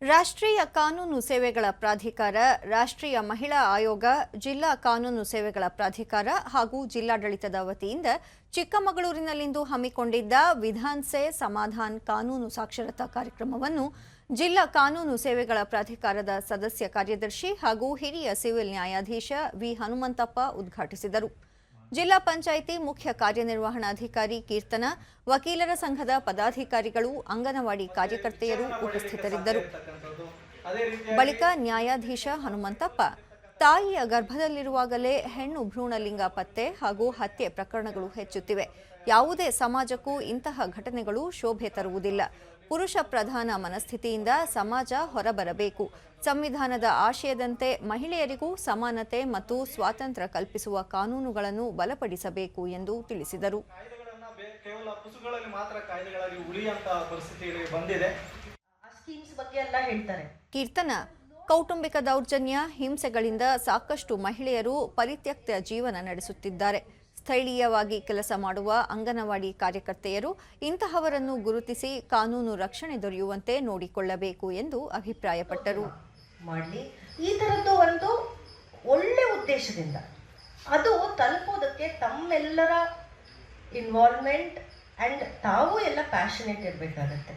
ರಾಷ್ಟ್ರೀಯ ಕಾನೂನು ಸೇವೆಗಳ ಪ್ರಾಧಿಕಾರ, ರಾಷ್ಟ್ರೀಯ ಮಹಿಳಾ ಆಯೋಗ, ಜಿಲ್ಲಾ ಕಾನೂನು ಸೇವೆಗಳ ಪ್ರಾಧಿಕಾರ ಹಾಗೂ ಜಿಲ್ಲಾಡಳಿತದ ವತಿಯಿಂದ ಚಿಕ್ಕಮಗಳೂರಿನಲ್ಲಿಂದು ಹಮ್ಮಿಕೊಂಡಿದ್ದ ವಿಧಾನ್ ಸೆ ಸಮಾಧಾನ್ ಕಾನೂನು ಸಾಕ್ಷರತಾ ಕಾರ್ಯಕ್ರಮವನ್ನು ಜಿಲ್ಲಾ ಕಾನೂನು ಸೇವೆಗಳ ಪ್ರಾಧಿಕಾರದ ಸದಸ್ಯ ಕಾರ್ಯದರ್ಶಿ ಹಾಗೂ ಹಿರಿಯ ಸಿವಿಲ್ ನ್ಯಾಯಾಧೀಶ ವಿ ಹನುಮಂತಪ್ಪ ಉದ್ಘಾಟಿಸಿದರು. ಜಿಲ್ಲಾ ಪಂಚಾಯಿತಿ ಮುಖ್ಯ ಕಾರ್ಯನಿರ್ವಹಣಾಧಿಕಾರಿ ಕೀರ್ತನ, ವಕೀಲರ ಸಂಘದ ಪದಾಧಿಕಾರಿಗಳು, ಅಂಗನವಾಡಿ ಕಾರ್ಯಕರ್ತೆಯರು ಉಪಸ್ಥಿತರಿದ್ದರು. ಬಳಿಕ ನ್ಯಾಯಾಧೀಶ ಹನುಮಂತಪ್ಪ, ತಾಯಿಯ ಗರ್ಭದಲ್ಲಿರುವಾಗಲೇ ಹೆಣ್ಣು ಭ್ರೂಣಲಿಂಗ ಪತ್ತೆ ಹಾಗೂ ಹತ್ಯೆ ಪ್ರಕರಣಗಳು ಹೆಚ್ಚುತ್ತಿವೆ. ಯಾವುದೇ ಸಮಾಜಕ್ಕೂ ಇಂತಹ ಘಟನೆಗಳು ಶೋಭೆ ತರುವುದಿಲ್ಲ. ಪುರುಷ ಪ್ರಧಾನ ಮನಸ್ಥಿತಿಯಿಂದ ಸಮಾಜ ಹೊರಬರಬೇಕು. ಸಂವಿಧಾನದ ಆಶಯದಂತೆ ಮಹಿಳೆಯರಿಗೂ ಸಮಾನತೆ ಮತ್ತು ಸ್ವಾತಂತ್ರ್ಯ ಕಲ್ಪಿಸುವ ಕಾನೂನುಗಳನ್ನು ಬಲಪಡಿಸಬೇಕು ಎಂದು ತಿಳಿಸಿದರು. ಕೀರ್ತನ, ಕೌಟುಂಬಿಕ ದೌರ್ಜನ್ಯ, ಹಿಂಸೆಗಳಿಂದ ಸಾಕಷ್ಟು ಮಹಿಳೆಯರು ಪರಿತ್ಯಕ್ತ ಜೀವನ ನಡೆಸುತ್ತಿದ್ದಾರೆ. ಸ್ಥಳೀಯವಾಗಿ ಕೆಲಸ ಮಾಡುವ ಅಂಗನವಾಡಿ ಕಾರ್ಯಕರ್ತೆಯರು ಇಂತಹವರನ್ನು ಗುರುತಿಸಿ ಕಾನೂನು ರಕ್ಷಣೆ ದೊರೆಯುವಂತೆ ನೋಡಿಕೊಳ್ಳಬೇಕು ಎಂದು ಅಭಿಪ್ರಾಯಪಟ್ಟರು. ಈ ತರದ್ದು ಒಂದು ಒಳ್ಳೆ ಉದ್ದೇಶದಿಂದ ಅದು ತಲುಪೋದಕ್ಕೆ ತಮ್ಮೆಲ್ಲರ ಇನ್ವಾಲ್ವ್ಮೆಂಟ್ ಅಂಡ್ ತಾವು ಎಲ್ಲ ಪ್ಯಾಷನೇಟ್ ಇರಬೇಕಾಗತ್ತೆ.